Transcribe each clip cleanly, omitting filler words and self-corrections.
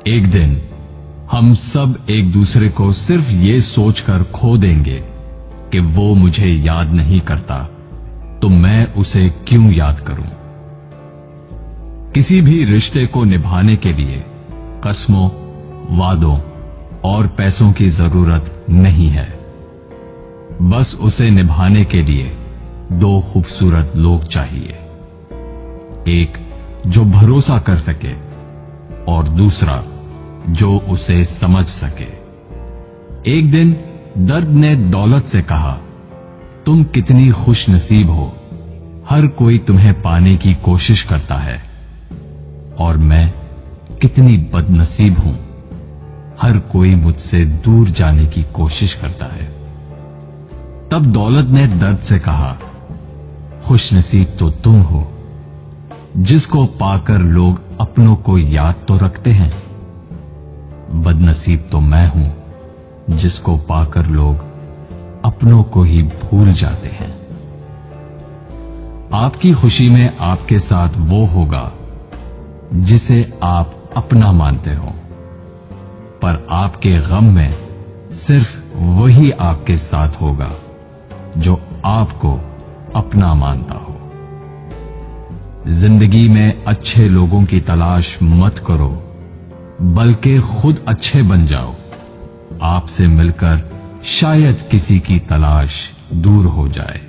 एक दिन हम सब एक दूसरे को सिर्फ ये सोचकर खो देंगे कि वो मुझे याद नहीं करता, तो मैं उसे क्यों याद करूं। किसी भी रिश्ते को निभाने के लिए कस्मों, वादों और पैसों की जरूरत नहीं है। बस उसे निभाने के लिए दो खूबसूरत लोग चाहिए, एक जो भरोसा कर सके और दूसरा जो उसे समझ सके। एक दिन दर्द ने दौलत से कहा, तुम कितनी खुश नसीब हो, हर कोई तुम्हें पाने की कोशिश करता है, और मैं कितनी बदनसीब हूं, हर कोई मुझसे दूर जाने की कोशिश करता है। तब दौलत ने दर्द से कहा, खुश नसीब तो तुम हो, जिसको पाकर लोग अपनों को याद तो रखते हैं। बदनसीब तो मैं हूं, जिसको पाकर लोग अपनों को ही भूल जाते हैं। आपकी खुशी में आपके साथ वो होगा जिसे आप अपना मानते हो, पर आपके गम में सिर्फ वही आपके साथ होगा जो आपको अपना मानता हो। जिंदगी में अच्छे लोगों की तलाश मत करो, बल्कि खुद अच्छे बन जाओ। आपसे मिलकर शायद किसी की तलाश दूर हो जाए।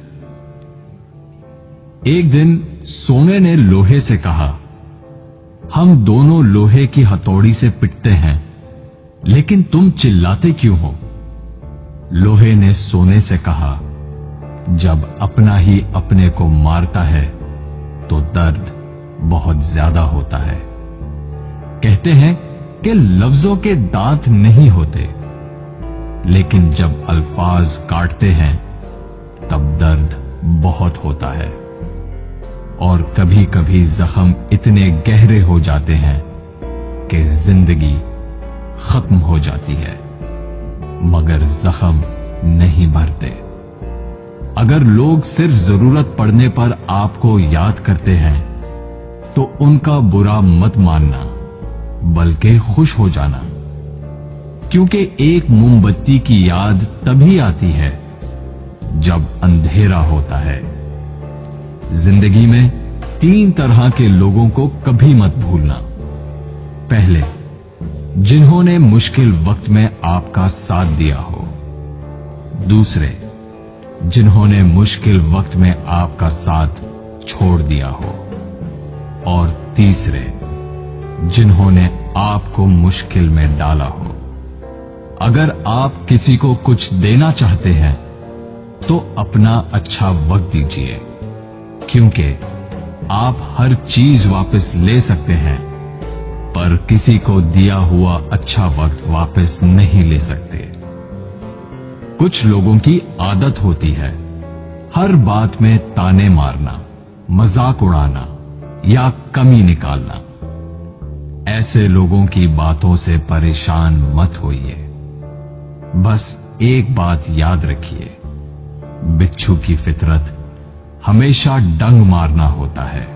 एक दिन सोने ने लोहे से कहा, हम दोनों लोहे की हथौड़ी से पिटते हैं, लेकिन तुम चिल्लाते क्यों हो। लोहे ने सोने से कहा, जब अपना ही अपने को मारता है तो दर्द बहुत ज्यादा होता है। कहते हैं कि लफ्जों के दांत नहीं होते, लेकिन जब अल्फाज काटते हैं तब दर्द बहुत होता है, और कभी कभी जख्म इतने गहरे हो जाते हैं कि जिंदगी खत्म हो जाती है, मगर जख्म नहीं भरते। अगर लोग सिर्फ जरूरत पड़ने पर आपको याद करते हैं तो उनका बुरा मत मानना, बल्कि खुश हो जाना, क्योंकि एक मोमबत्ती की याद तभी आती है जब अंधेरा होता है। जिंदगी में 3 तरह के लोगों को कभी मत भूलना। पहले, जिन्होंने मुश्किल वक्त में आपका साथ दिया हो। दूसरे, जिन्होंने मुश्किल वक्त में आपका साथ छोड़ दिया हो। और तीसरे, जिन्होंने आपको मुश्किल में डाला हो। अगर आप किसी को कुछ देना चाहते हैं तो अपना अच्छा वक्त दीजिए, क्योंकि आप हर चीज वापस ले सकते हैं, पर किसी को दिया हुआ अच्छा वक्त वापस नहीं ले सकते। कुछ लोगों की आदत होती है हर बात में ताने मारना, मजाक उड़ाना या कमी निकालना। ऐसे लोगों की बातों से परेशान मत होइए। बस एक बात याद रखिए, बिच्छू की फितरत हमेशा डंग मारना होता है।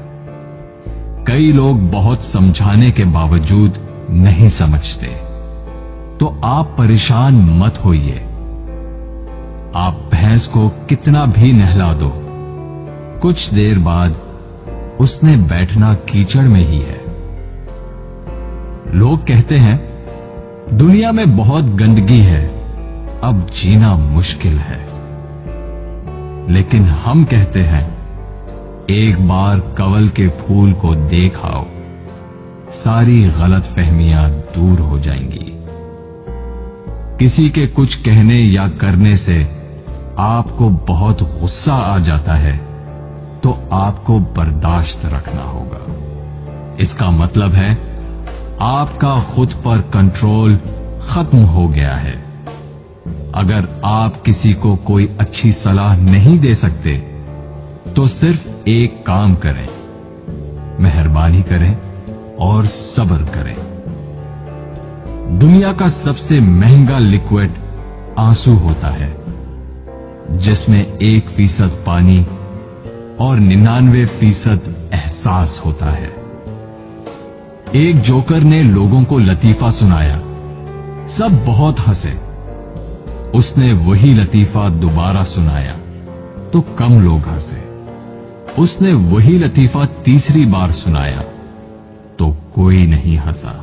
कई लोग बहुत समझाने के बावजूद नहीं समझते, तो आप परेशान मत होइए। आप भैंस को कितना भी नहला दो, कुछ देर बाद उसने बैठना कीचड़ में ही है। लोग कहते हैं दुनिया में बहुत गंदगी है, अब जीना मुश्किल है। लेकिन हम कहते हैं एक बार कवल के फूल को देख आओ, सारी गलतफहमियां दूर हो जाएंगी। किसी के कुछ कहने या करने से आपको बहुत गुस्सा आ जाता है तो आपको बर्दाश्त रखना होगा। इसका मतलब है आपका खुद पर कंट्रोल खत्म हो गया है। अगर आप किसी को कोई अच्छी सलाह नहीं दे सकते तो सिर्फ एक काम करें, मेहरबानी करें और सब्र करें। दुनिया का सबसे महंगा लिक्विड आंसू होता है, जिसमें 1% पानी और 99% एहसास होता है। एक जोकर ने लोगों को लतीफा सुनाया। सब बहुत हंसे। उसने वही लतीफा दोबारा सुनाया तो कम लोग हंसे। उसने वही लतीफा तीसरी बार सुनाया तो कोई नहीं हंसा।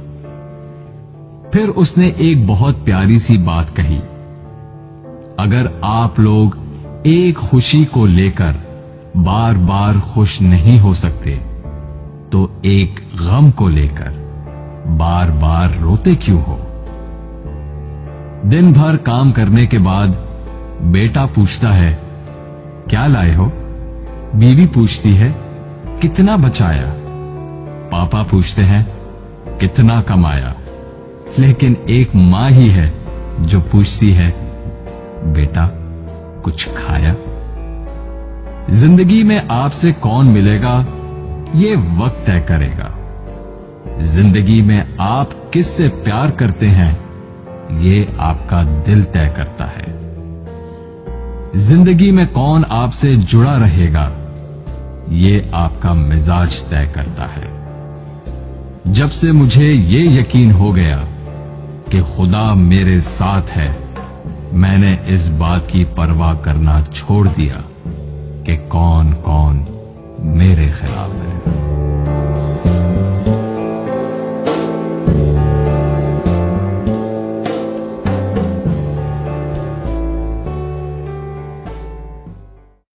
फिर उसने एक बहुत प्यारी सी बात कही, अगर आप लोग एक खुशी को लेकर बार बार खुश नहीं हो सकते तो एक गम को लेकर बार बार रोते क्यों हो? दिन भर काम करने के बाद बेटा पूछता है, क्या लाए हो? बीवी पूछती है, कितना बचाया? पापा पूछते हैं, कितना कमाया? लेकिन एक मां ही है जो पूछती है, बेटा कुछ खाया? जिंदगी में आपसे कौन मिलेगा ये वक्त तय करेगा। जिंदगी में आप किससे प्यार करते हैं ये आपका दिल तय करता है। जिंदगी में कौन आपसे जुड़ा रहेगा ये आपका मिजाज तय करता है। जब से मुझे ये यकीन हो गया कि खुदा मेरे साथ है, मैंने इस बात की परवाह करना छोड़ दिया कि कौन कौन मेरे खिलाफ है।